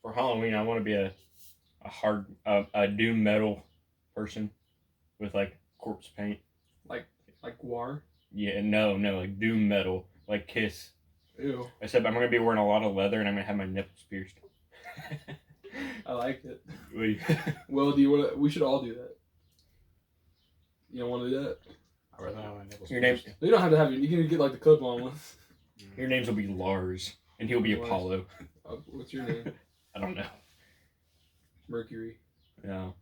For Halloween, I want to be a doom metal person with like corpse paint. Like War? Yeah, no, like doom metal, like Kiss. Ew. Except I'm gonna be wearing a lot of leather and I'm gonna have my nipples pierced. I like it. Wait. Well, do you want to? We should all do that. You don't want to do that? I'd rather have my nipples Your name? pierced. You don't have to have your. You can get like the clip-on ones. Your names will be Lars, and he'll be Apollo. What's your name? I don't know. Mercury. No.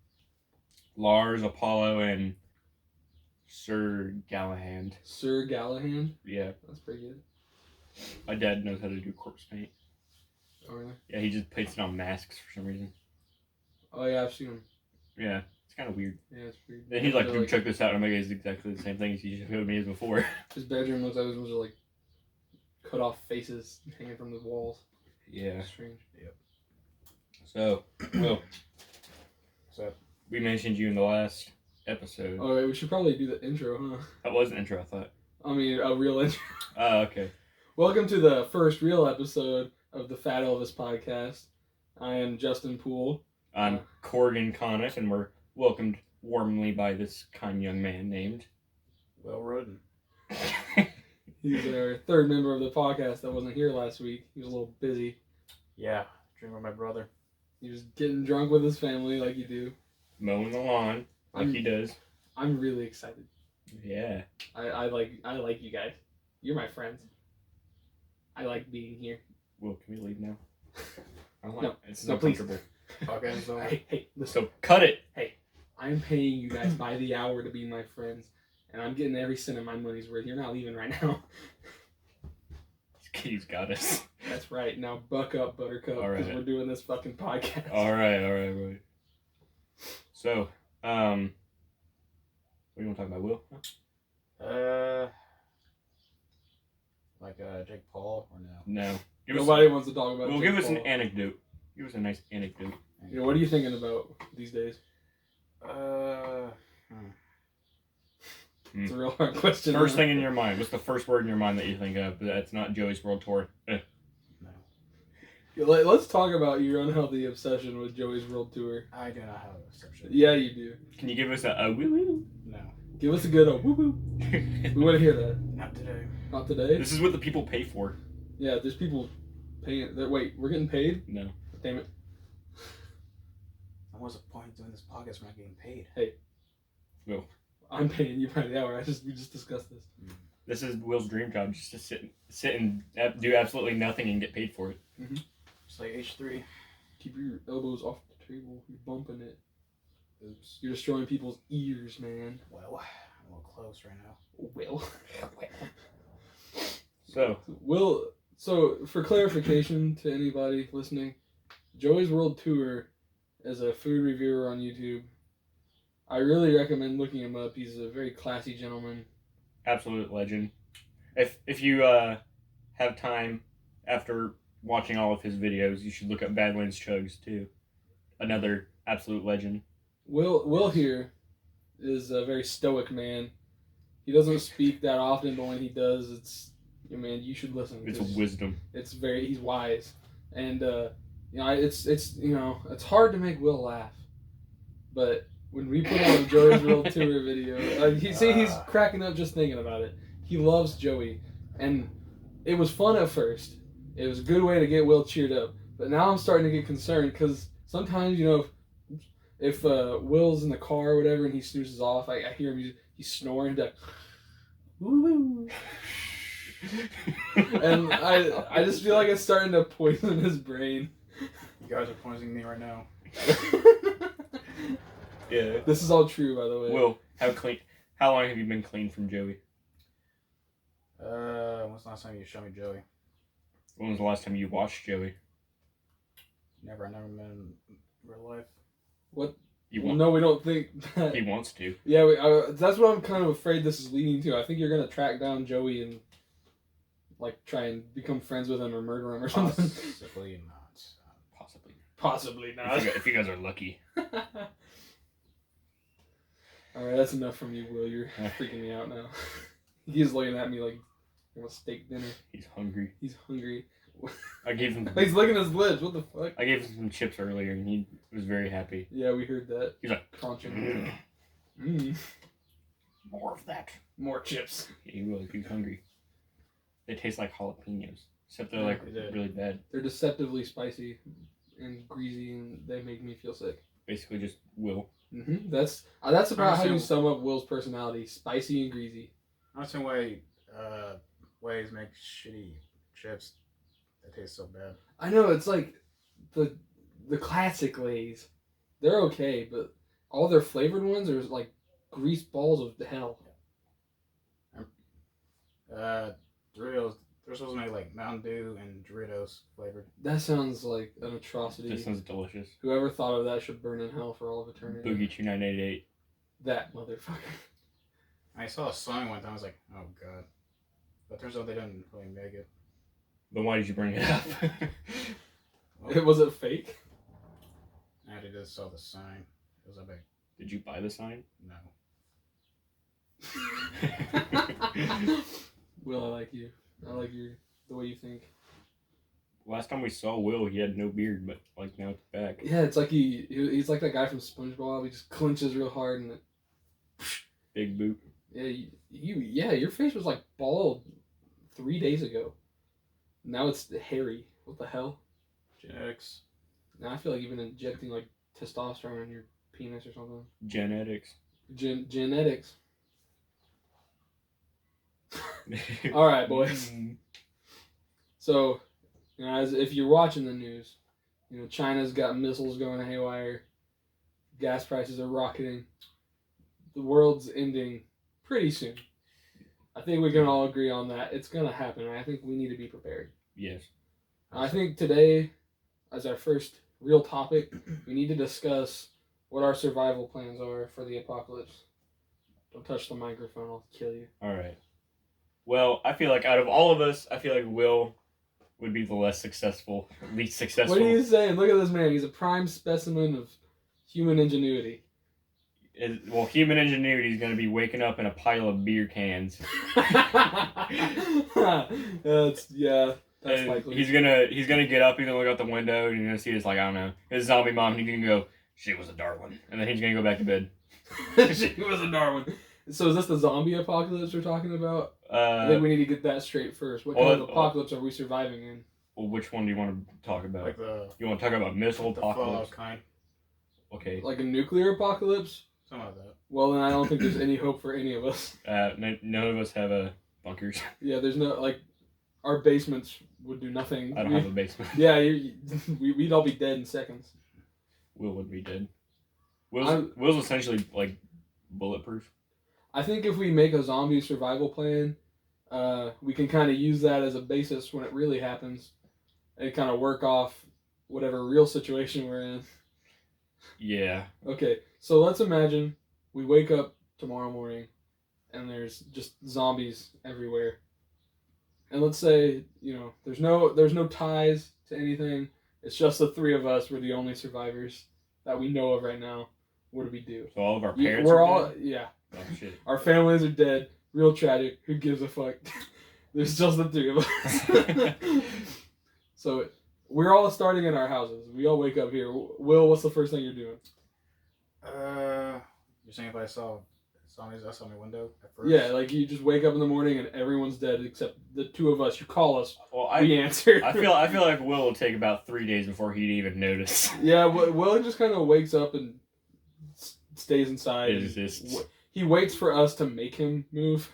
Lars, Apollo, and Sir Galahad. Sir Galahad? Yeah. That's pretty good. My dad knows how to do corpse paint. Oh, really? Yeah, he just paints it on masks for some reason. Oh, yeah, I've seen him. Yeah, it's kind of weird. Yeah, it's weird. Then he's like, dude, check this out. And I'm like, it's exactly the same thing as he showed me as before. His bedroom looks like it was like cut off faces hanging from the walls. Yeah. Strange. Yep. So, Will, So, we mentioned you in the last episode. Oh, wait, we should probably do the intro, huh? That was an intro, I thought. I mean, a real intro. Oh, okay. Welcome to the first real episode of the Fat Elvis podcast. I am Justin Poole. I'm Corrigan Connick, and we're welcomed warmly by this kind young man named... well rodden. He's our third member of the podcast that wasn't here last week. He was a little busy. Yeah, drink with my brother. He was getting drunk with his family like you do. Mowing the lawn, like he does. I'm really excited. Yeah. I like you guys. You're my friends. I like being here. Will, can we leave now? I don't like No, it's no, not please. comfortable. Okay, so Hey, listen. So cut it. I'm paying you guys by the hour to be my friends, and I'm getting every cent of my money's worth. You're not leaving right now. He's got us. That's right. Now buck up, Buttercup, All because right. we're doing this fucking podcast. All right. So, what do you want to talk about, Will? like Jake Paul or no? No. Nobody wants to talk about. Well, Jake give us an Paul. anecdote. Give us a nice anecdote. You know, what are you thinking about these days? It's a real hard question. First thing in your mind. What's the first word in your mind that you think of that's not Joey's World Tour? No. Let's talk about your unhealthy obsession with Joey's World Tour. I do not have an exception. Yeah, you do. Can you give us a woo-woo? No. Give us a good woo woo. We want to hear that. Not today. Not today. This is what the people pay for. Yeah, there's people paying. Wait, we're getting paid? No. Damn it. And what's the point of doing this podcast if we're not getting paid? Will. I'm paying you by the hour. We just discussed this. This is Will's dream job, just to sit and do absolutely nothing and get paid for it. It's like H3. Keep your elbows off the table. You're bumping it. Oops. You're destroying people's ears, man. Well, I'm a little close right now. Will. So, For clarification to anybody listening, Joey's World Tour is a food reviewer on YouTube. I really recommend looking him up. He's a very classy gentleman. absolute legend. If you have time after watching all of his videos, you should look up Badlands Chugs too. Another absolute legend. Will here is a very stoic man. He doesn't speak that often, but when he does, man, you should listen. It's wisdom. He's wise, and it's hard to make Will laugh, but when we put on Joey's World Tour video, he's cracking up just thinking about it. He loves Joey, and it was fun at first. It was a good way to get Will cheered up, but now I'm starting to get concerned because sometimes, if Will's in the car or whatever and he snoozes off, I hear him, he's snoring, like, woo. And I just feel like it's starting to poison his brain. You guys are poisoning me right now. Yeah. This is all true, by the way. Will, how long have you been clean from Joey? When's the last time you showed me Joey? When was the last time you watched Joey? Never. I never met him in real life. What? Well, no, we don't think that. He wants to. Yeah, that's what I'm kind of afraid this is leading to. I think you're gonna track down Joey and try and become friends with him or murder him or something. Possibly not. Possibly not. If you guys are lucky. Alright, that's enough from you, Will. You're freaking me out now. He's looking at me like, I want steak dinner. He's hungry. He's hungry. I gave him. He's licking his lips. What the fuck? I gave him some chips earlier, and he was very happy. Yeah, we heard that. He's like, crunching. More of that. More chips. Yeah, he was. He's hungry. They taste like jalapenos, except they're like really bad. They're deceptively spicy and greasy, and they make me feel sick. Basically, just Will. Mm-hmm. That's about how you sum up Will's personality: spicy and greasy. I don't know why Ways make shitty chips that taste so bad. I know, it's like the classic Lay's. They're okay, but all their flavored ones are like grease balls of hell. Doritos, they're supposed to make like Mountain Dew and Doritos flavored. That sounds like an atrocity. This sounds delicious. Whoever thought of that should burn in hell for all of eternity. Boogie 2988. That motherfucker. I saw a song one time. I was like, oh god. But turns out they didn't really make it. Then why did you bring it up? Was it fake? I actually just saw the sign. It was a big. Did you buy the sign? No. Will, I like you. I like the way you think. Last time we saw Will, he had no beard, but like now it's back. Yeah, it's like he's like that guy from SpongeBob. He just clenches real hard and Big boot. Yeah, your face was like bald 3 days ago. Now it's hairy. What the hell? Genetics. Now I feel like you've been injecting like testosterone in your penis or something. Genetics. Genetics. All right, boys. So, as if you're watching the news, China's got missiles going haywire. Gas prices are rocketing. The world's ending pretty soon. I think we can all agree on that. It's gonna happen. I think we need to be prepared. Yes. I think today, as our first real topic, we need to discuss what our survival plans are for the apocalypse. Don't touch the microphone, I'll kill you. All right. Well, I feel like out of all of us, I feel like Will would be the least successful. What are you saying? Look at this man. He's a prime specimen of human ingenuity. Well, human ingenuity is going to be waking up in a pile of beer cans. That's likely. He's gonna get up, he's gonna look out the window, and you're gonna see this, like, I don't know, his zombie mom, and he's gonna go, she was a Darwin, and then he's gonna go back to bed. She was a Darwin. So is this the zombie apocalypse we're talking about? I think we need to get that straight first. What kind of apocalypse are we surviving in? Well, which one do you want to talk about? Like you want to talk about missile apocalypse? Kind. Okay. Like a nuclear apocalypse? Something like that. Well, then I don't think there's any hope for any of us. None of us have bunkers. Yeah, there's no, like, our basements would do nothing. I don't have a basement. Yeah, we'd all be dead in seconds. Will would be dead. Will's essentially, like, bulletproof. I think if we make a zombie survival plan, we can kind of use that as a basis when it really happens and kind of work off whatever real situation we're in. Yeah. Okay, so let's imagine we wake up tomorrow morning and there's just zombies everywhere. And let's say, there's no ties to anything. It's just the three of us. We're the only survivors that we know of right now. What do we do? So all of our parents we're are all dead? Yeah. Oh, shit. Our families are dead. Real tragic. Who gives a fuck? There's just the three of us. So we're all starting in our houses. We all wake up here. Will, what's the first thing you're doing? You're saying if I saw zombies outside my window at first? Yeah, like you just wake up in the morning and everyone's dead except the two of us. You call us. Well, we answer. I feel like Will will take about 3 days before he'd even notice. Yeah, Will just kind of wakes up and stays inside. It exists. He waits for us to make him move,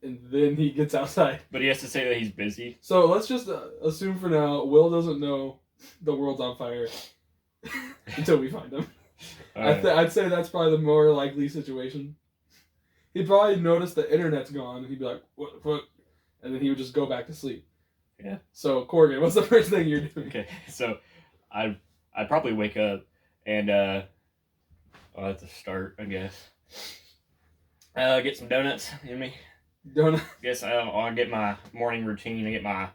and then he gets outside. But he has to say that he's busy. So let's just assume for now, Will doesn't know the world's on fire until we find him. Right. I'd say that's probably the more likely situation. He'd probably notice the internet's gone, and he'd be like, what the fuck? And then he would just go back to sleep. Yeah. So, Corgan, what's the first thing you're doing? Okay, so I'd probably wake up and, well, that's a start, I guess. Get some donuts in me. Donut? Guess I'll get my morning routine. I get my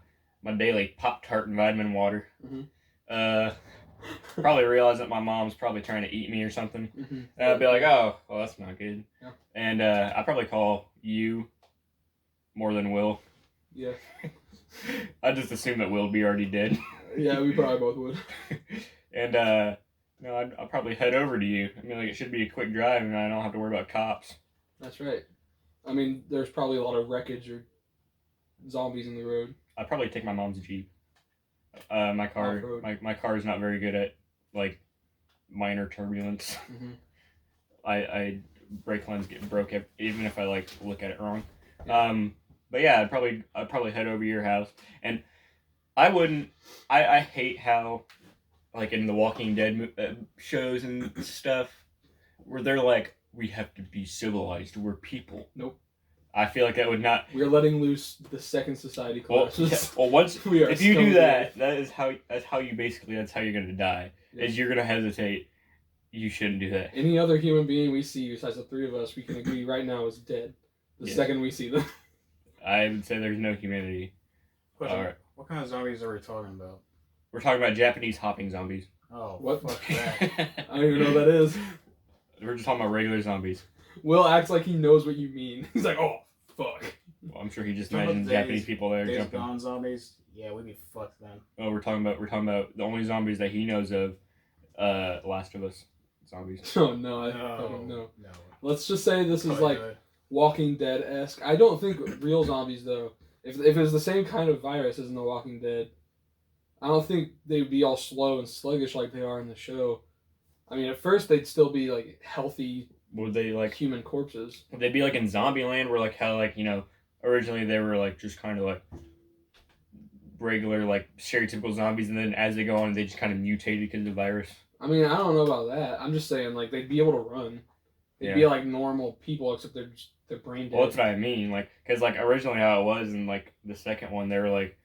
daily Pop-Tart and vitamin water. Mm-hmm. Probably realize that my mom's probably trying to eat me or something. Mm-hmm. And I'd be like, oh, well, that's not good. Yeah. And I'd probably call you more than Will, Yeah. I just assume that Will be already dead. Yeah, we probably both would. And no, I'll probably head over to you. I mean, like, it should be a quick drive, and I don't have to worry about cops. That's right. I mean, there's probably a lot of wreckage or zombies in the road. I'd probably take my mom's Jeep. My car, Off-road. my car is not very good at like minor turbulence. Mm-hmm. I brake lines get broke even if I like look at it wrong. Yeah. But yeah, I'd probably head over to your house, and I wouldn't. I hate how, like in the Walking Dead shows and stuff, where they're like, we have to be civilized. We're people. Nope. I feel like that would not. We are letting loose the second society Well, collapses. well, once We are if you do scum that, that's how you basically that's how you're gonna die. Yeah. Is you're gonna hesitate. You shouldn't do that. Any other human being we see besides the three of us, we can agree right now is dead. The Yeah. second we see them. I would say there's no humanity. Question, Alright. What kind of zombies are we talking about? We're talking about Japanese hopping zombies. Oh, What? fuck that. I don't even know what that is. We're just talking about regular zombies. Will acts like he knows what you mean. He's like, oh, fuck. Well, I'm sure he just Talking about imagines days- Japanese people there Days jumping. Gone zombies? Yeah, we'd be fucked then. Oh, we're talking about the only zombies that he knows of. Last of Us zombies. Oh, no, I fucking know. No. Let's just say this is Probably like good. Walking Dead-esque. I don't think real zombies, though. If it was the same kind of virus as in The Walking Dead, I don't think they'd be all slow and sluggish like they are in the show. I mean, at first they'd still be like healthy Would they like? human corpses. Would they be like in Zombieland, where like how like originally they were like just kind of like regular like stereotypical zombies, and then as they go on, they just kind of mutated because of the virus. I mean, I don't know about that. I'm just saying, like, they'd be able to run. They'd be like normal people, except they're brain dead. Well, that's what I mean. Like, because like originally how it was, in like the second one, they were like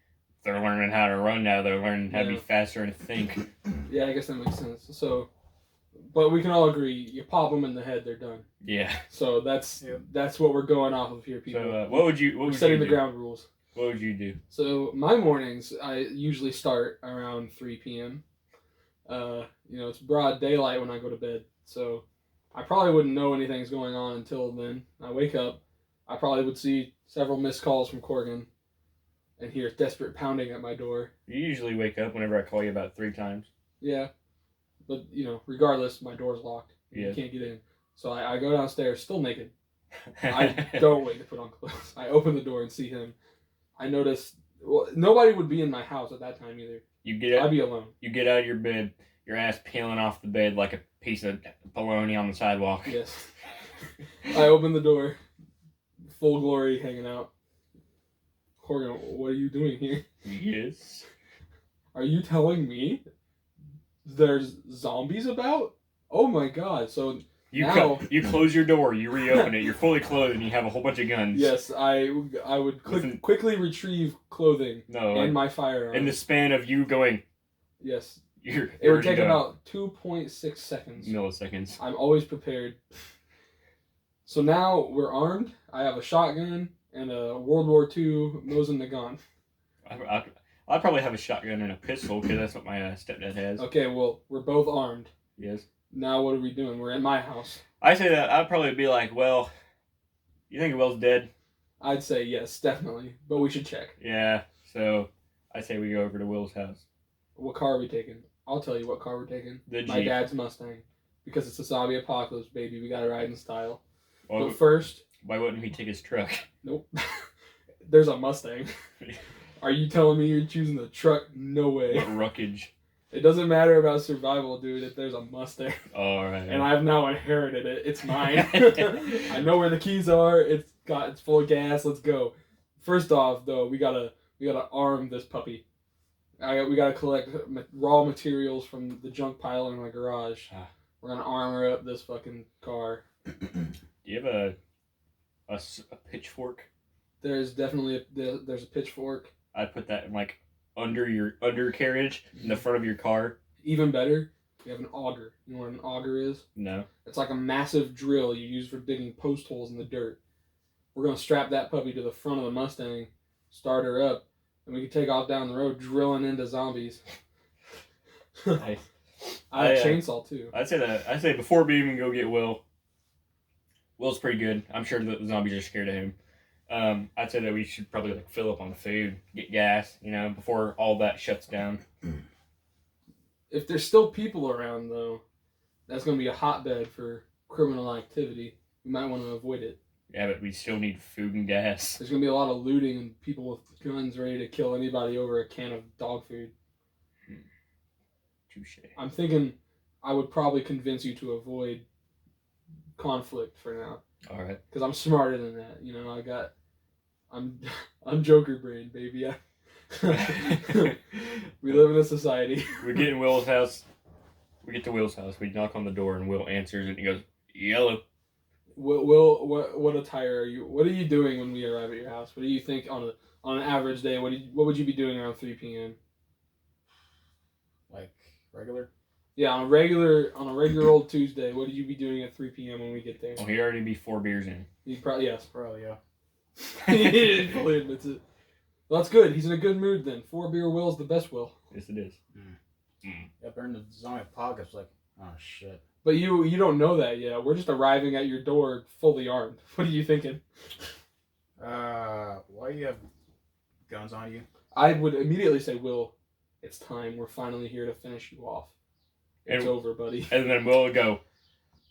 they're learning how to run now. They're learning how to be Yeah. faster and think. Yeah, I guess that makes sense. So, but we can all agree, you pop them in the head, they're done. Yeah. So that's Yep. that's what we're going off of here, people. So what would you? What We're would setting you the do? ground rules. What would you do? So my mornings, I usually start around 3 p.m. It's broad daylight when I go to bed, so I probably wouldn't know anything's going on until then. I wake up, I probably would see several missed calls from Corgan, and hear desperate pounding at my door. You usually wake up whenever I call you about 3 times. Yeah, but regardless, my door's locked. Yeah. You can't get in. So I go downstairs, still naked. I don't wait to put on clothes. I open the door and see him. I notice, well, nobody would be in my house at that time either. You get I'd up. be alone. You get out of your bed. Your ass peeling off the bed like a piece of bologna on the sidewalk. Yes. I open the door, full glory hanging out. Corgan, what are you doing here? Yes. Are you telling me there's zombies about? Oh my god. So, You Now- you close your door. You reopen it. You're fully clothed and you have a whole bunch of guns. yes, I would Listen- quickly retrieve clothing No. and Like, my firearm. in the span of you going, Yes. you're. It would already take done. about 2.6 seconds. Milliseconds. I'm always prepared. So now we're armed. I have a shotgun and a World War II Mosin Nagant. I'd probably have a shotgun and a pistol because that's what my stepdad has. Okay, well, we're both armed. Yes. Now what are we doing? We're in my house. I say that I'd probably be like, well, you think Will's dead? I'd say yes, definitely. But we should check. Yeah. So I say we go over to Will's house. What car are we taking? I'll tell you what car we're taking. The My Jeep. dad's Mustang. Because it's a zombie apocalypse, baby. We gotta ride in style. Well, But first, why wouldn't he take his truck? nope. There's a Mustang. Are you telling me you're choosing the truck? No way. What ruckage? It doesn't matter about survival, dude, if there's a Mustang. All right. And I've now inherited it. It's mine. I know where the keys are. It's full of gas. Let's go. First off, though, we gotta arm this puppy. We gotta collect raw materials from the junk pile in my garage. Ah. We're gonna armor up this fucking car. Do you have a pitchfork? There's definitely there's a pitchfork. I'd put that in like under your undercarriage in the front of your car. Even better, we have an auger. You know what an auger is? No. It's like a massive drill you use for digging post holes in the dirt. We're gonna strap that puppy to the front of the Mustang, start her up, and we can take off down the road drilling into zombies. Hey, I have a I, chainsaw too. I'd say before we even go get Will. Will's pretty good. I'm sure the zombies are scared of him. I'd say that we should probably like fill up on food, get gas, before all that shuts down. If there's still people around, though, that's going to be a hotbed for criminal activity. You might want to avoid it. Yeah, but we still need food and gas. There's going to be a lot of looting and people with guns ready to kill anybody over a can of dog food. Touche. I'm thinking I would probably convince you to avoid conflict for now. All right. Because I'm smarter than that. I'm Joker brain, baby. We live in a society. We get in Will's house. We get to Will's house. We knock on the door, and Will answers it. And he goes, "Yellow." Will, what attire are you? What are you doing when we arrive at your house? What do you think on an average day? What would you be doing around 3 p.m.? Like regular? Yeah, on a regular old Tuesday. What would you be doing at 3 p.m. when we get there? Well, he'd already be 4 beers in. He's probably yes. Probably, yeah. He fully admits it. Well, that's good. He's in a good mood then. 4 beer Will's the best Will. Yes, it is. Yeah, but in the zombie apocalypse, like, oh shit. But you don't know that yet. We're just arriving at your door fully armed. What are you thinking? Why do you have guns on you? I would immediately say, Will, it's time. We're finally here to finish you off. It's over, buddy. And then Will would go,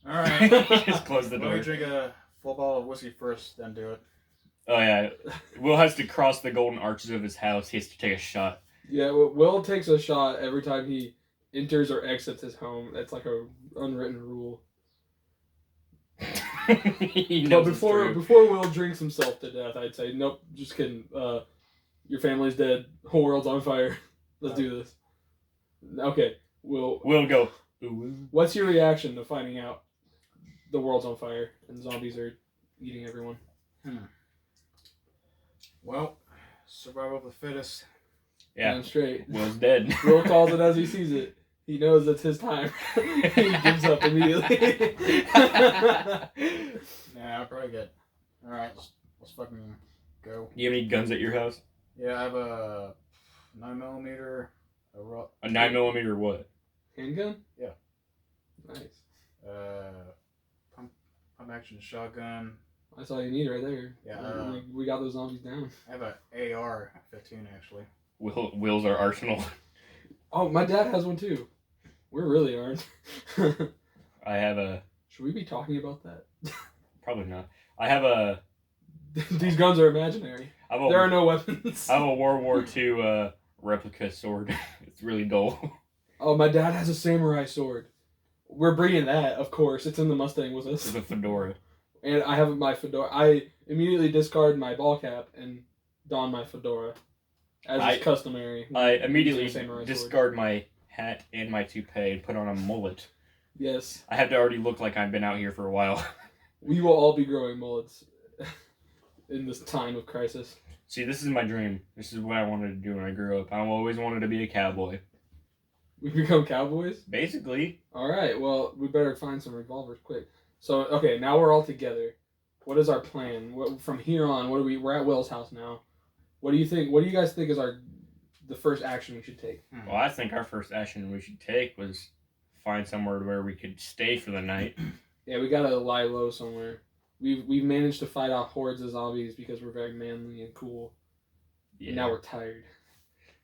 all right. just close the door. Let me drink a full bottle of whiskey first, then do it. Oh, yeah. Will has to cross the golden arches of his house. He has to take a shot. Yeah, Will takes a shot every time he enters or exits his home. That's like a unwritten rule. But before Will drinks himself to death, I'd say, nope, just kidding. Your family's dead. Whole world's on fire. Let's do this. Okay, Will go. What's your reaction to finding out the world's on fire and zombies are eating everyone? Well, survival of the fittest. Yeah. Damn straight. Will's dead. Will calls it as he sees it. He knows it's his time. He gives up immediately. Nah, I'll probably get. Alright, let's fucking go. You have any guns at your house? Yeah, I have a 9mm. A 9mm what? Handgun? Yeah. Nice. Pump action shotgun. That's all you need right there. Yeah. We got those zombies down. I have an AR-15 actually. Will's our arsenal. Oh, my dad has one too. We're really armed. I have a... Should we be talking about that? Probably not. I have a... These guns are imaginary. There are no weapons. I have a World War II replica sword. It's really dull. Oh, my dad has a samurai sword. We're bringing that, of course. It's in the Mustang with us. It's a fedora. And I have my fedora. I immediately discard my ball cap and don my fedora, as is customary. I immediately discard my hat and my toupee and put on a mullet. Yes. I have to already look like I've been out here for a while. We will all be growing mullets in this time of crisis. See, this is my dream. This is what I wanted to do when I grew up. I always wanted to be a cowboy. We become cowboys? Basically. Alright, well, we better find some revolvers quick. So, okay, now we're all together. What is our plan? From here on, we're at Will's house now. What do you think? What do you guys think is the first action we should take? Well, I think our first action we should take was find somewhere where we could stay for the night. Yeah, we gotta lie low somewhere. We've managed to fight off hordes of zombies because we're very manly and cool. Yeah. And now we're tired.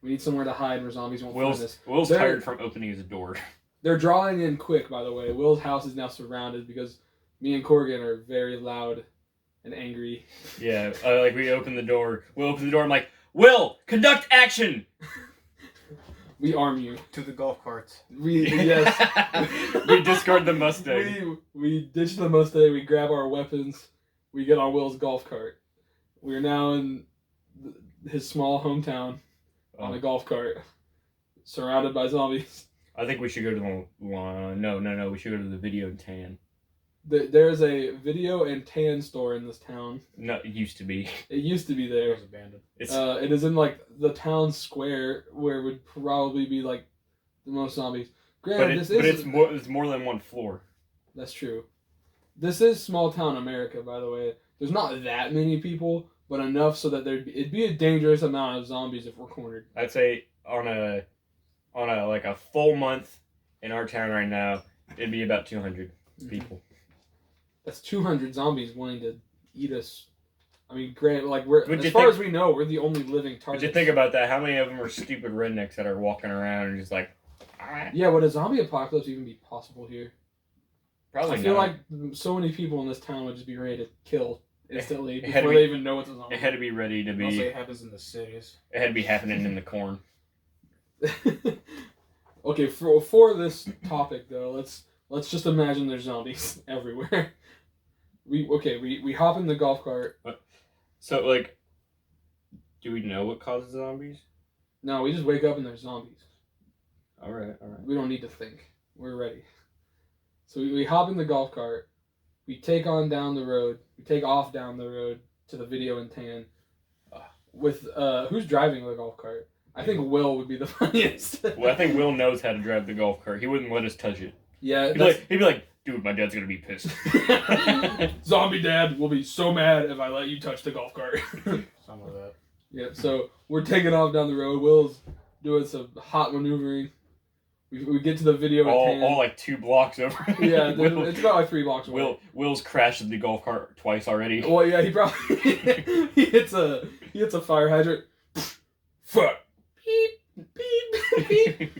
We need somewhere to hide where zombies won't find us. Will's tired from opening his door. They're drawing in quick, by the way. Will's house is now surrounded because me and Corgan are very loud and angry. Yeah, like we open the door. Will opens the door. I'm like, Will, conduct action. We arm you to the golf carts. We discard the Mustang. We ditch the Mustang. We grab our weapons. We get on Will's golf cart. We are now in his small hometown on a golf cart, surrounded by zombies. I think we should go to the no. We should go to the video and tan. There's a video and tan store in this town. No, it used to be. It used to be there. It was abandoned. It is in like the town square where it would probably be like the most zombies. Granted, it's more than one floor. That's true. This is small town America, by the way. There's not that many people, but enough so that it'd be a dangerous amount of zombies if we're cornered. I'd say on a like a full month in our town right now, it'd be about 200 people. That's 200 zombies wanting to eat us. I mean, granted, like we're Would as you far think- as we know, we're the only living But target. you think about that, how many of them are stupid rednecks that are walking around and just like, ah, Yeah, would a zombie apocalypse even be possible here? probably I feel not. like so many people in this town would just be ready to kill instantly It had to before be- they even know it's a zombie. It had to be ready to Mostly be. it happens in the cities. It had to be happening in the corn. Okay, for this topic though, let's just imagine there's zombies everywhere. We hop in the golf cart. So like, do we know what causes zombies? No, we just wake up and there's zombies. All right. We don't need to think. We're ready. So we hop in the golf cart. We take on down the road. We take off down the road to the video and tan. With who's driving the golf cart? I think Will would be the funniest. Well, I think Will knows how to drive the golf cart. He wouldn't let us touch it. Yeah, He'd be like, dude, my dad's gonna be pissed. Zombie dad will be so mad if I let you touch the golf cart. Some of that. Yep. So we're taking off down the road. Will's doing some hot maneuvering. We get to the video and tan. all like 2 blocks over. Yeah, it's about like 3 blocks away. Will's crashed the golf cart twice already. Well, yeah, he probably he hits a fire hydrant. Fuck. Beep beep beep.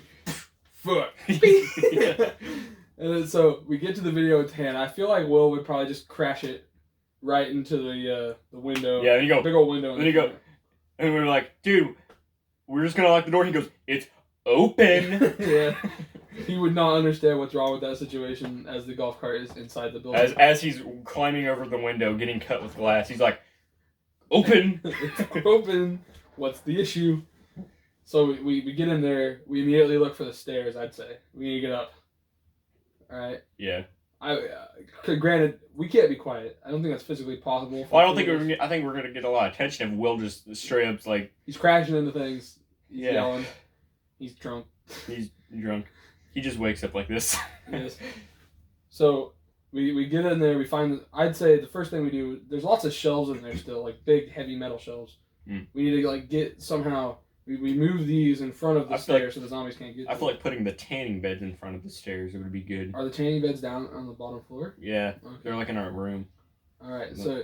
Fuck. Beep. And then, so we get to the video and tan. I feel like Will would probably just crash it right into the window. Yeah, and you go, Big old window. then you go, and we're like, dude, we're just gonna lock the door. He goes, it's open. Yeah. He would not understand what's wrong with that situation as the golf cart is inside the building. As he's climbing over the window, getting cut with glass, he's like, open. It's open. What's the issue? So we get in there. We immediately look for the stairs, I'd say. We need to get up. Alright? Yeah. Granted, we can't be quiet. I don't think that's physically possible. Well, I don't think we're gonna get, I think we're gonna get a lot of attention if Will just straight up's like, He's crashing into things. He's Yeah. yelling. He's drunk. he's drunk. He just wakes up like this. Yes. So we get in there. We find. I'd say the first thing we do. There's lots of shelves in there still, like big heavy metal shelves. Mm. We need to like get somehow. We move these in front of the I feel stairs so the zombies can't get. I to feel them. like putting the tanning beds in front of the stairs would be good. Are the tanning beds down on the bottom floor? Yeah, Okay. they're like in our room. All right. So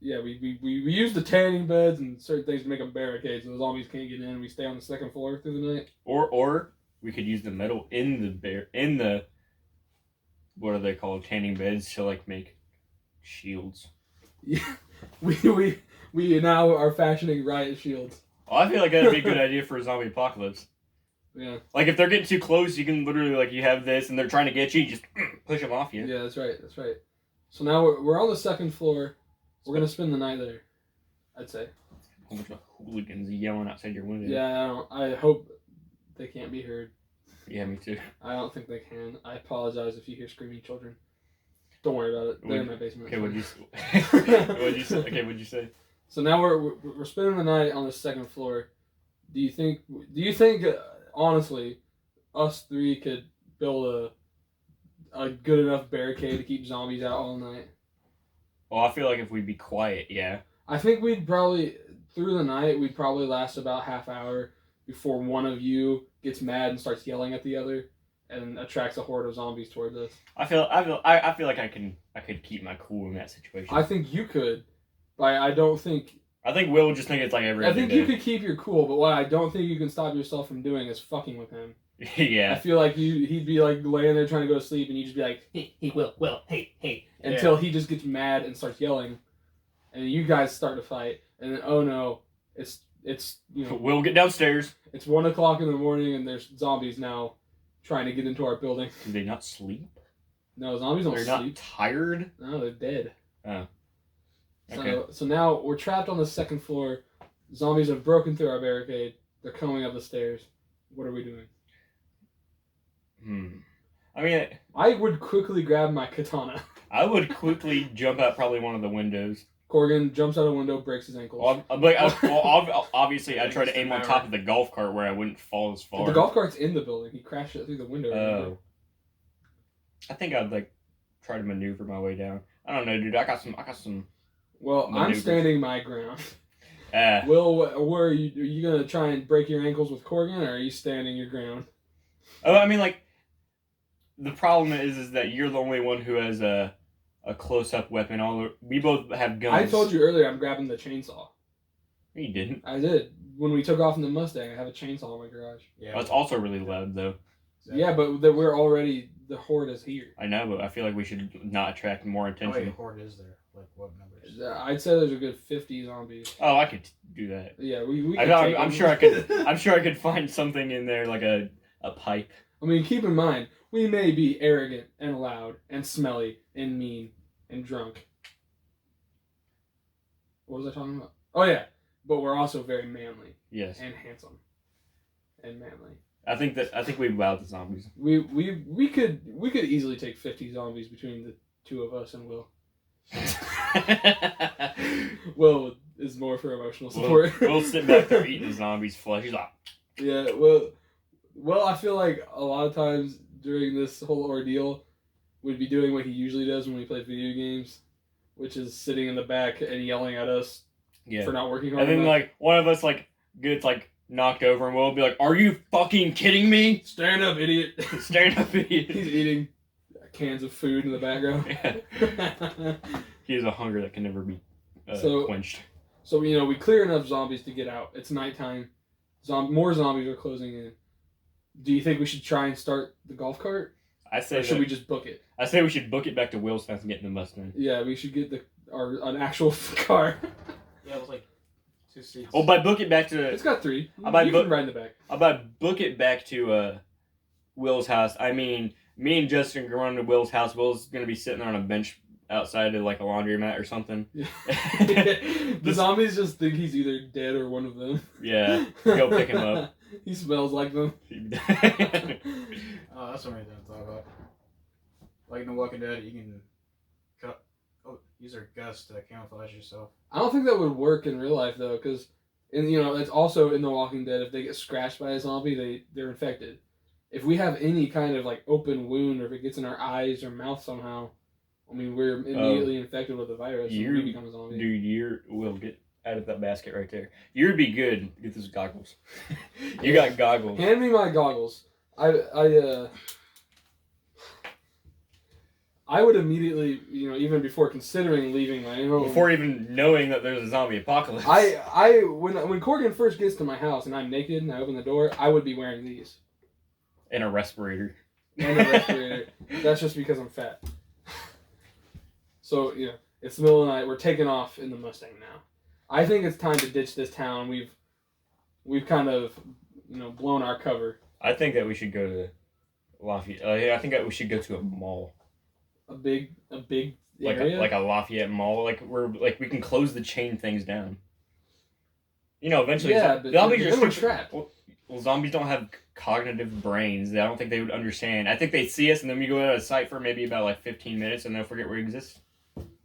yeah, we use the tanning beds and certain things to make them barricades so the zombies can't get in. We stay on the second floor through the night. Or we could use the metal in the what are they called, tanning beds, to like make shields. Yeah, we now are fashioning riot shields. Well, I feel like that'd be a good idea for a zombie apocalypse. Yeah. Like if they're getting too close, you can literally like you have this and they're trying to get you, just push them off you. Yeah, that's right. That's right. So now we're on the second floor. We're gonna spend the night there. I'd say. A whole bunch of hooligans yelling outside your window. Yeah. I hope they can't be heard. Yeah, me too. I don't think they can. I apologize if you hear screaming children. Don't worry about it. They're in my basement. Okay, what'd you say? Okay, what'd you say? So now we're spending the night on the second floor. Do you think honestly, us three could build a good enough barricade to keep zombies out all night? Well, I feel like if we'd be quiet, yeah. I think we'd probably through the night we'd probably last about half hour before one of you gets mad and starts yelling at the other and attracts a horde of zombies towards us. I feel like I could keep my cool in that situation. I think you could, but I don't think. I think Will would just think it's like every I other think day. you could keep your cool, but what I don't think you can stop yourself from doing is fucking with him. I Yeah. feel like he'd be like laying there trying to go to sleep, and you'd just be like, hey, Will, hey, until he just gets mad and starts yelling, and then you guys start to fight, and then oh no, it's Will get downstairs. it's 1 o'clock in the morning, and there's zombies now trying to get into our building. Do they not sleep? No, zombies don't They're sleep. not tired? No, they're dead. Oh. Okay. So now we're trapped on the second floor. Zombies have broken through our barricade. They're coming up the stairs. What are we doing? I mean, I would quickly grab my katana. I would quickly jump out probably one of the windows. Corgan jumps out a window, breaks his ankles. Obviously, I try to aim on top of the golf cart where I wouldn't fall as far. The golf cart's in the building. He crashed it through the window. Oh. I think I'd like try to maneuver my way down. I don't know, dude. I got some. Well, I'm maneuvers. standing my ground. Uh, Will, where are you gonna try and break your ankles with Corgan, or are you standing your ground? I mean, like, the problem is that you're the only one who has a a close-up weapon. We both have guns. I told you earlier I'm grabbing the chainsaw. You didn't. I did. When we took off in the Mustang, I have a chainsaw in my garage. Yeah. Well, it's also really loud, though. Exactly. Yeah, but we're already, the horde is here. I know, but I feel like we should not attract more How many attention. horde is there? Like what numbers? I'd say there's a good 50 zombies. Oh, I could do that. Yeah, we I'm, could take I'm them. sure I could. I'm sure I could find something in there, like a pipe. I mean, keep in mind, we may be arrogant and loud and smelly and mean and drunk. What was I talking about? Oh yeah, but we're also very manly Yes, and handsome and manly. I think we wowed the zombies. We could easily take 50 zombies between the two of us and Will. Will is more for emotional support. We'll sit back there eating the zombies' flesh. He's like, Yeah, well, I feel like a lot of times during this whole ordeal, we'd be doing what he usually does when we play video games, which is sitting in the back and yelling at us yeah. for not working hard And then enough. like one of us like gets like knocked over, and we'll be like, "Are you fucking kidding me? Stand up, idiot! Stand up, idiot!" He's eating cans of food in the background. Yeah. He has a hunger that can never be quenched. So we clear enough zombies to get out. It's nighttime. More zombies are closing in. Do you think we should try and start the golf cart? I say Or should we just book it? I say we should book it back to Will's house and get in the Mustang. Yeah, we should get an actual car. Yeah, it was like 2 seats. Oh, by book it back to It's got 3. I might You can ride in the back. about book it back to Will's house. I mean, me and Justin are going to Will's house. Will's gonna be sitting there on a bench outside of like a laundromat or something. The zombies just think he's either dead or one of them. Yeah, go pick him up. He smells like them. Oh, that's something I didn't thought about. Like in The Walking Dead, you can use their guts to camouflage yourself. I don't think that would work in real life though, because it's also in The Walking Dead. If they get scratched by a zombie, they're infected. If we have any kind of like open wound, or if it gets in our eyes or mouth somehow, I mean we're immediately infected with the virus. And we become a zombie. Dude, Will, get out of that basket right there. You'd be good. Get those goggles. You got goggles. Hand me my goggles. I would immediately, even before considering leaving my home. Before even knowing that there's a zombie apocalypse. When Corgan first gets to my house and I'm naked and I open the door, I would be wearing these. And a respirator. And a respirator. That's just because I'm fat. So, it's the middle of the night. We're taking off in the Mustang now. I think it's time to ditch this town. We've kind of, blown our cover. I think that we should go to Lafayette. I think that we should go to a mall. A big area? Like a Lafayette mall. We can close the chain things down. Eventually. Yeah, but zombies we're trapped. Well, zombies don't have cognitive brains. I don't think they would understand. I think they see us, and then we go out of sight for maybe about like 15 minutes, and they'll forget we exist.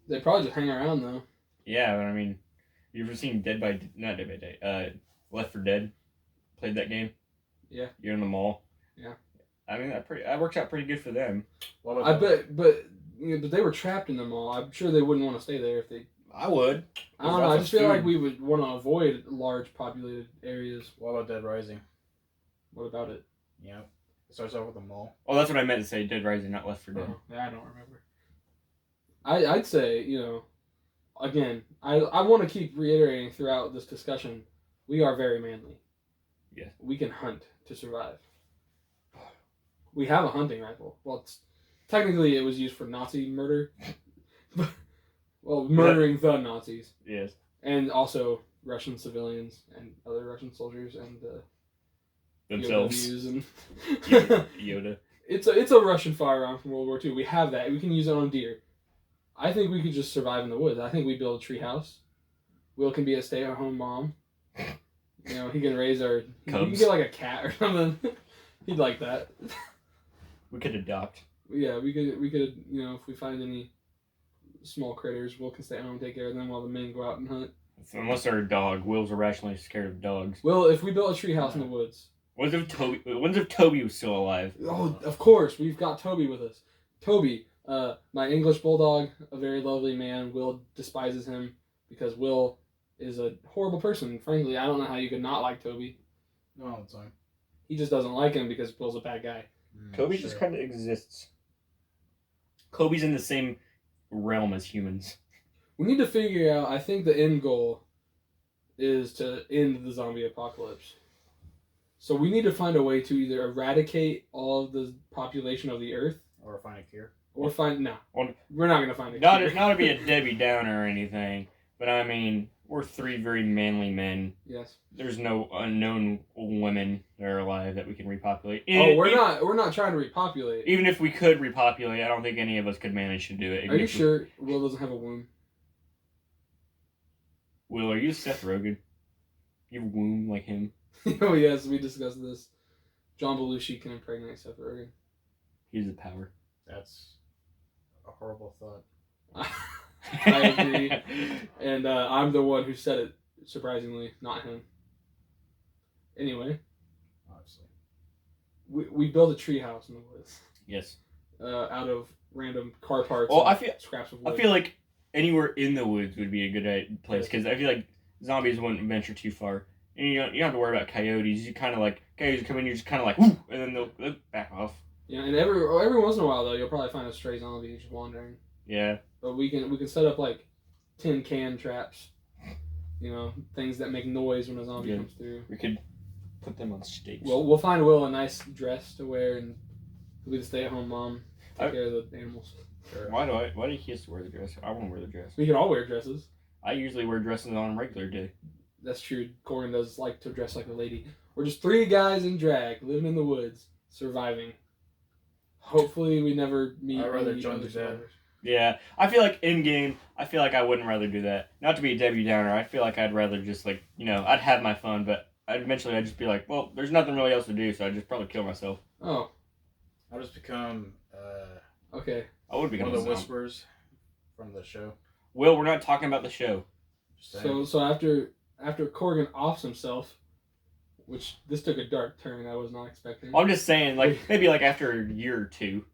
They probably just hang around though. Yeah, but I mean, you ever seen Left 4 Dead? Played that game? Yeah. You're in the mall. Yeah. I mean, that works out pretty good for them. I bet, but they were trapped in the mall. I'm sure they wouldn't want to stay there if they. I would. I don't know. I just feel like we would want to avoid large populated areas. What about Dead Rising? What about it? Yeah. It starts off with a mall. Oh, that's what I meant to say. Dead Rising, not Left 4 Dead. Oh, yeah, I don't remember. I'd say, again, I want to keep reiterating throughout this discussion, we are very manly. Yeah. We can hunt to survive. We have a hunting rifle. Well, technically it was used for Nazi murder. Well, murdering the Nazis. Yes. And also Russian civilians and other Russian soldiers and Themselves. POWs and Yoda. It's a Russian firearm from World War II. We have that. We can use it on deer. I think we could just survive in the woods. I think we build a tree house. Will can be a stay-at-home mom. He can raise our... He can get like a cat or something. He'd like that. We could adopt. Yeah, we could, if we find any small critters, Will can stay at home and take care of them while the men go out and hunt. Unless they're a dog. Will's irrationally scared of dogs. Well, if we built a tree house in the woods... What if Toby was still alive? Oh, of course. We've got Toby with us. Toby, my English bulldog, a very lovely man. Will despises him because Will is a horrible person. Frankly, I don't know how you could not like Toby. No, all the time. He just doesn't like him because Will's a bad guy. Toby just kind of exists. Kobe's in the same realm as humans. We need to figure out. I think the end goal is to end the zombie apocalypse. So we need to find a way to either eradicate all of the population of the Earth, Or find a cure. or find Well, we're not gonna find a Not cure. not to be a Debbie Downer or anything, but I mean, we're three very manly men. Yes. There's no unknown women that are alive that we can repopulate. We're not trying to repopulate. Even if we could repopulate, I don't think any of us could manage to do it. Are you sure Will doesn't have a womb? Will, are you Seth Rogen? You womb like him. Oh yes, we discussed this. John Belushi can impregnate Seth Rogen. He's the power. That's a horrible thought. I agree. And I'm the one who said it, surprisingly, not him. Anyway, Obviously. we built a tree house in the woods. Yes. Out of random car parts. Well, and I feel scraps of wood. I feel like anywhere in the woods would be a good place because I feel like zombies wouldn't venture too far. And you don't have to worry about coyotes. You kind of like coyotes come in, you're just kind of like, whoo, and then they'll back off. Yeah, and every once in a while though, you'll probably find a stray zombie just wandering. Yeah. But we can set up like tin can traps. You know, things that make noise when a zombie comes through. We could put them on stakes. We'll find Will a nice dress to wear, and he'll be the stay-at-home mom. Take care of the animals. Sure. Why do he have to wear the dress? I want to wear the dress. We can all wear dresses. I usually wear dresses on a regular day. That's true. Corin does like to dress like a lady. We're just three guys in drag, living in the woods, surviving. Hopefully we never meet. I'd rather any join other the dead. survivors. Yeah, I feel like in game, I feel like I wouldn't rather do that. Not to be a Debbie Downer, I feel like I'd rather just like I'd have my fun, but I'd just be like, well, there's nothing really else to do, so I'd just probably kill myself. Oh, I'll just become okay. I would become one of the a zombie. Whisperers from the show. Will, we're not talking about the show. Just saying. So after Corrigan offs himself, which this took a dark turn I was not expecting. I'm just saying, like maybe like after a year or two.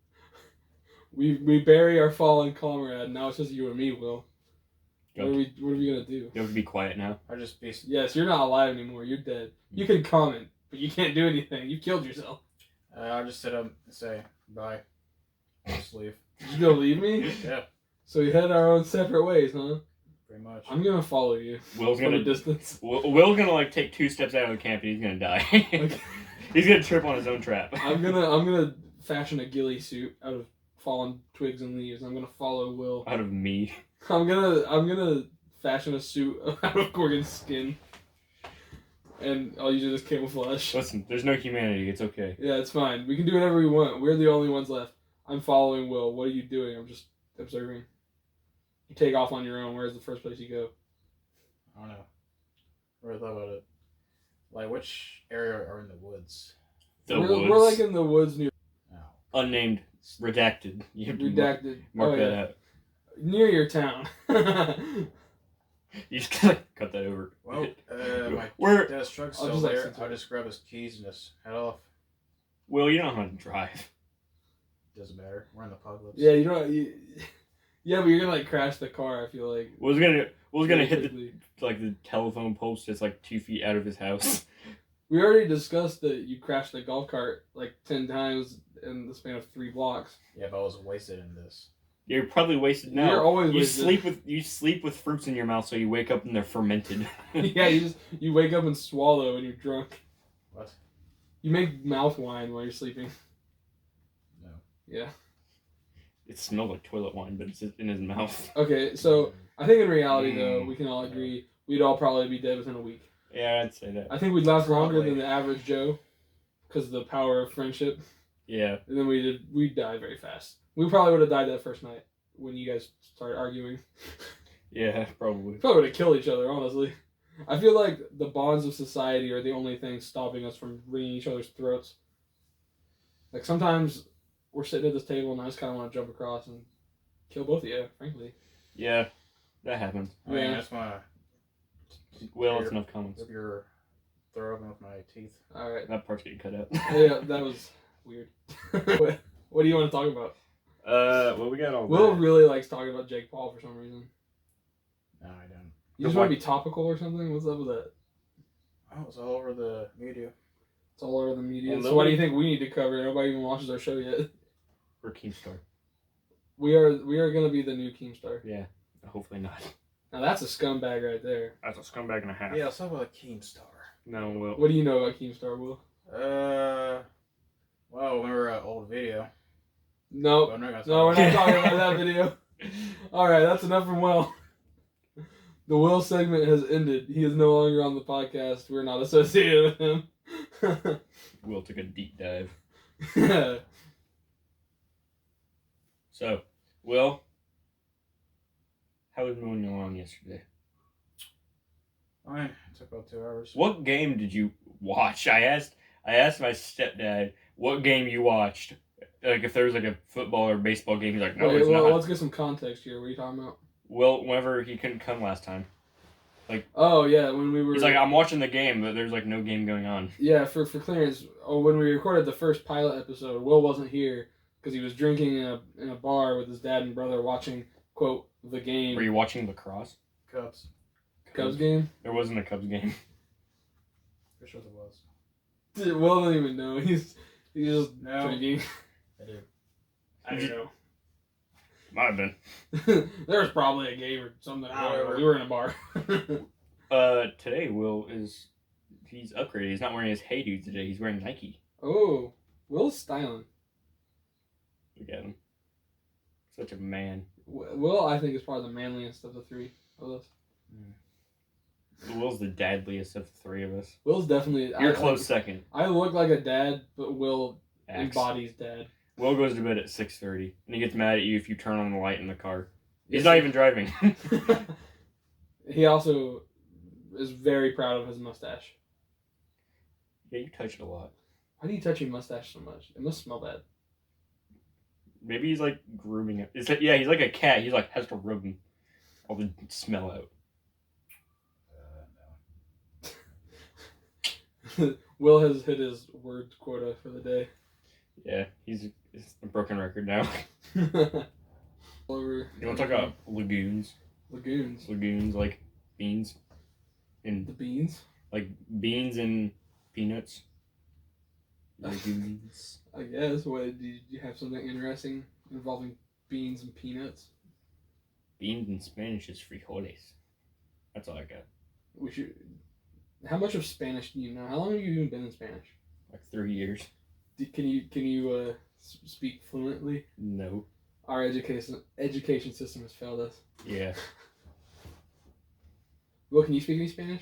We bury our fallen comrade. Now it's just you and me, Will. Go. What are we gonna do? You have to be quiet now. I'll just be. Yes, you're not alive anymore. You're dead. You can comment, but you can't do anything. You killed yourself. I'll just sit up and say bye. Just leave. You gonna leave me? Yeah, So we head our own separate ways, huh? pretty much. I'm gonna follow you Will's from a gonna distance. Will's gonna like take 2 steps out of the camp and he's gonna die. Okay. He's gonna trip on his own trap. I'm gonna fashion a ghillie suit out of fallen twigs and leaves. I'm gonna follow Will. Out of me. I'm gonna fashion a suit out of Corgan's skin, and I'll use it as camouflage. Listen, there's no humanity. It's okay. Yeah, it's fine. We can do whatever we want. We're the only ones left. I'm following Will. What are you doing? I'm just observing. You take off on your own. Where's the first place you go? I don't know. Never thought about it. Like, which area are in the woods? We're like in the woods near Oh. Unnamed. Redacted. You have to redacted. mark Oh, that yeah. out. Near your town. You just gotta cut that over. Well, my We're dad's truck's I'll still just, like, there. sit I'll there. just grab his keys and just head off. Will, you don't know how to drive. Doesn't matter. We're in the apocalypse. Yeah, you know. Yeah, but you're gonna like crash the car. I feel like. Will's gonna hit quickly. the telephone post that's like 2 feet out of his house. We already discussed that you crashed the golf cart like 10 times in the span of 3 blocks. Yeah, but I was wasted in this. You're probably wasted now. You're always wasted. You sleep with fruits in your mouth, so you wake up and they're fermented. Yeah, you wake up and swallow when you're drunk. What? You make mouth wine while you're sleeping. No. Yeah. It smelled like toilet wine, but it's in his mouth. Okay, so I think in reality though, we can all agree we'd all probably be dead within a week. Yeah, I'd say that. I think we'd last longer Probably. than the average Joe, because of the power of friendship. Yeah. And then we'd die very fast. We probably would have died that first night when you guys started arguing. Yeah, probably. Probably would have killed each other, honestly. I feel like the bonds of society are the only thing stopping us from wringing each other's throats. Like sometimes we're sitting at this table and I just kind of want to jump across and kill both of you, frankly. Yeah, that happens. I mean, Yeah. that's my. Will, it's enough comments. Rip your throw open with my teeth. All right. That part's getting cut out. Yeah, that was weird. What do you want to talk about? Well, we got all Will that. really likes talking about Jake Paul for some reason. No, I don't. You just want to be topical or something? What's up with that? Oh, it's all over the media. It's all over the media. Well, So what do you think we need to cover? Nobody even watches our show yet. We're Keemstar. We are gonna be the new Keemstar. Yeah. Hopefully not. Now that's a scumbag right there. That's a scumbag and a half. Yeah, let's talk about Keemstar. No, Will. What do you know about Keemstar, Will? Well, remember an old video? No, I'm not gonna no, we're talk not talking about that video. All right, that's enough from Will. The Will segment has ended. He is no longer on the podcast. We're not associated with him. Will took a deep dive. So, Will, how was mowing your lawn yesterday? Fine. It took about 2 hours. What game did you watch? I asked my stepdad what game you watched. Like if there was like a football or baseball game, he's like, no, Wait, it's well, not. let's get some context here. What are you talking about? Will, whenever he couldn't come last time, Oh yeah, when we were. he's like, I'm watching the game, but there's like no game going on. Yeah, for clearance. Oh, when we recorded the first pilot episode, Will wasn't here because he was drinking in a bar with his dad and brother, watching quote the game. Were you watching lacrosse? Cubs. Cubs game? There wasn't a Cubs game. For sure there was. Will doesn't even know. He's just No. drinking. I do. I don't know. Might have been. There was probably a game or something. I don't know. Whatever. We were in a bar. Today Will he's upgraded. He's not wearing his Hey Dude today. He's wearing Nike. Oh, Will's styling. Look at him. Such a man. Will, I think, is probably the manliest of the three of us. Will's the dadliest of the three of us. Will's definitely. You're close second. I look like a dad, but Will Axe. embodies dad. Will goes to bed at 6:30, and he gets mad at you if you turn on the light in the car. He's Yes, not he- even driving. He also is very proud of his mustache. Yeah, you touch it a lot. Why do you touch your mustache so much? It must smell bad. Maybe he's like grooming it. It's like, yeah, he's like a cat. He's like has to rub all the smell out. No. Will has hit his word quota for the day. Yeah, it's a broken record now. Over. You want to talk about lagoons? Lagoons? Lagoons like beans, and The beans? like beans and peanuts. Lagoons. I guess. What, do you have something interesting involving beans and peanuts? Beans in Spanish is frijoles. That's all I got. We should. How much of Spanish do you know? How long have you even been in Spanish? Like 3 years. Can you speak fluently? No. Our education system has failed us. Yeah. Well, can you speak any Spanish?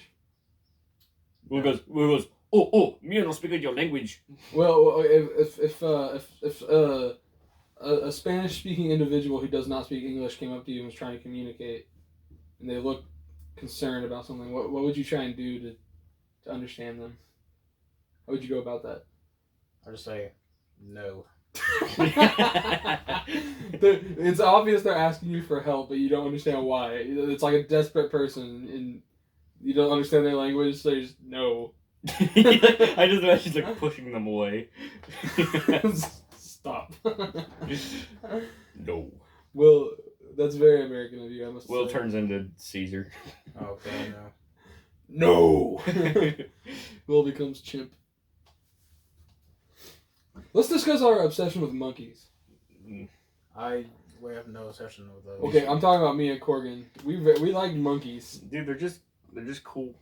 Will goes. Oh, me don't speak your language. Well, if a Spanish-speaking individual who does not speak English came up to you and was trying to communicate, and they looked concerned about something, what would you try and do to understand them? How would you go about that? I'll just say no. It's obvious they're asking you for help, but you don't understand why. It's like a desperate person, and you don't understand their language, so you just no. I just imagine like pushing them away. Stop. No. Will, that's very American of you, I must Will say. turns into Caesar. Okay, no. No. Will becomes chimp. Let's discuss our obsession with monkeys. We have no obsession with those. Okay, I'm talking about me and Corgan. We like monkeys. Dude, they're just cool.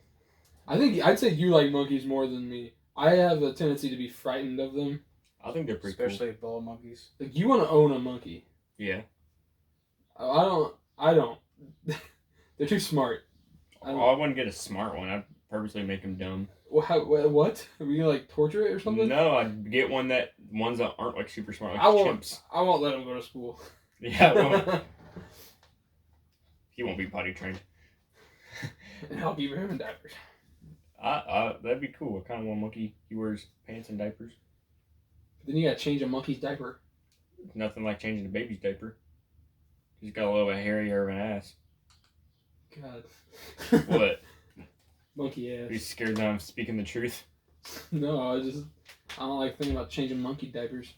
I think I'd say you like monkeys more than me. I have a tendency to be frightened of them. I think they're pretty Especially ball monkeys. Like you want to own a monkey. cool. Yeah. I don't. They're too smart. I wouldn't get a smart one. I'd purposely make them dumb. What? Are we gonna like torture it or something? No, I'd get ones that aren't like super smart, like I won't. chimps. I won't let him go to school. Yeah, well, he won't be potty trained. And I'll be wearing diapers. That'd be cool. I kind of want a monkey. He wears pants and diapers. Then you gotta change a monkey's diaper. Nothing like changing a baby's diaper. He's got a little bit hairier of an ass. God. What? Monkey Are you ass. scared that I'm speaking the truth? No, I don't like thinking about changing monkey diapers.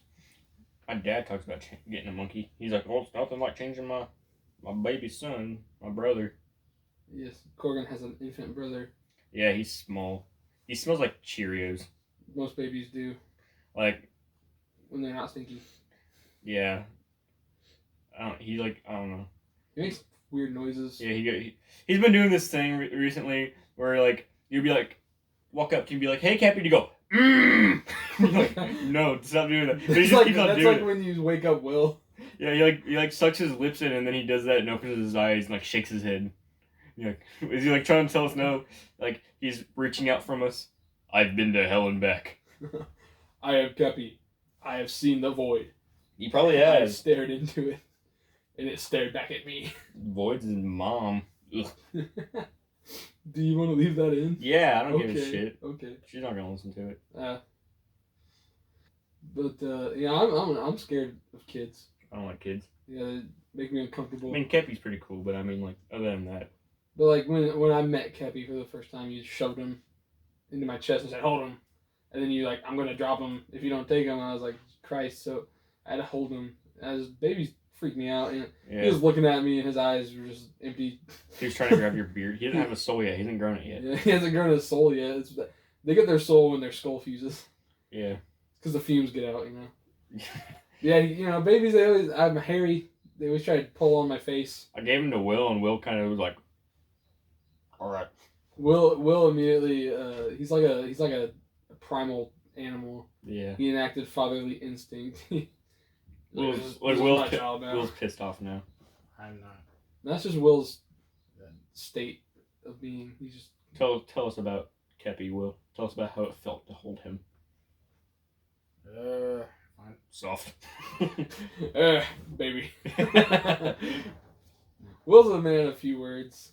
My dad talks about getting a monkey. He's like, well, it's nothing like changing my baby son, my brother. Yes, Corgan has an infant brother. Yeah, he's small. He smells like Cheerios. Most babies do Like, when they're not stinky. yeah. I don't know. He makes weird noises. Yeah, he's been doing this thing recently where like you'd be like walk up to him and be like, "Hey, Cappy," to go. You're like, no, stop doing that. But he just keeps on that's doing like it. when you wake up Will. Yeah, he like sucks his lips in and then he does that and opens his eyes and like shakes his head. You're like, is he like trying to tell us no? Like he's reaching out from us. I've been to hell and back. I am Kepi. I have seen the void. He probably I has. stared into it, and it stared back at me. Void's his mom. Ugh. Do you want to leave that in? Yeah, I don't give a shit. Okay. She's not gonna listen to it. Yeah, I'm scared of kids. I don't like kids. Yeah, they make me uncomfortable. I mean, Kepi's pretty cool, but I mean, like, other than that. But like when I met Kepi for the first time, you shoved him into my chest and said, "Hold him," and then you're like, "I'm gonna drop him if you don't take him." And I was like, "Christ!" So I had to hold him. As babies freaked me out, and he was looking at me, and his eyes were just empty. He was trying to grab your beard. He doesn't have a soul yet. He hasn't grown it yet. Yeah, he hasn't grown his soul yet. They get their soul when their skull fuses. Yeah. Because the fumes get out, you know. Yeah, babies, I'm hairy. They always try to pull on my face. I gave him to Will, and Will kind of was like, "All right." Will immediately. He's like a primal animal. Yeah. He enacted fatherly instinct. Will's pissed off now. I'm not. That's just Will's state of being. He's just tell us about Kepi, Will. Tell us about how it felt to hold him. Fine. Soft. Baby. Will's a man of few words.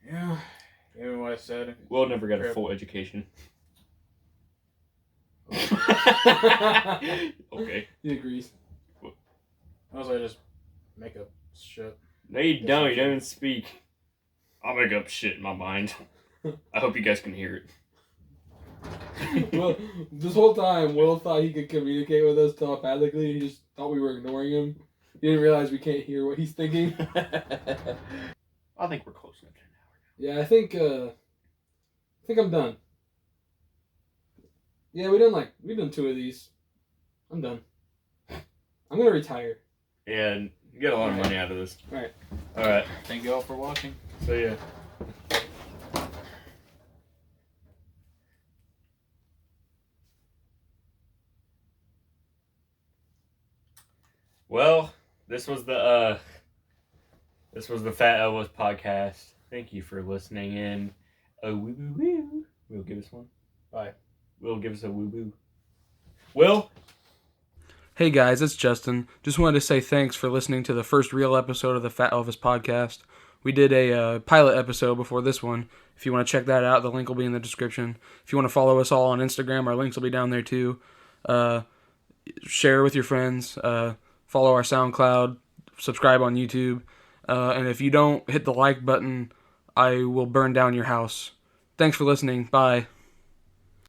Yeah. Even what I said. Will never got a full education. Okay. He agrees. Also, I just make up shit. No, you don't. You don't even speak. I'll make up shit in my mind. I hope you guys can hear it. Well, this whole time, Will thought he could communicate with us telepathically. He just thought we were ignoring him. He didn't realize we can't hear what he's thinking. I think we're close enough to an hour. Yeah, I think I'm done. Yeah, we've done 2 of these. I'm done. I'm gonna retire. Yeah, and you get a lot of money out of this. Alright. Thank you all for watching. So yeah. Well, this was the Fat Elvis podcast. Thank you for listening in. A woo woo woo. Will, give us one. Bye. Will, give us a woo woo. Will. Hey guys, it's Justin. Just wanted to say thanks for listening to the first real episode of the Fat Elvis podcast. We did a pilot episode before this one. If you want to check that out, the link will be in the description. If you want to follow us all on Instagram, our links will be down there too. Share with your friends. Follow our SoundCloud. Subscribe on YouTube. And if you don't hit the like button, I will burn down your house. Thanks for listening. Bye.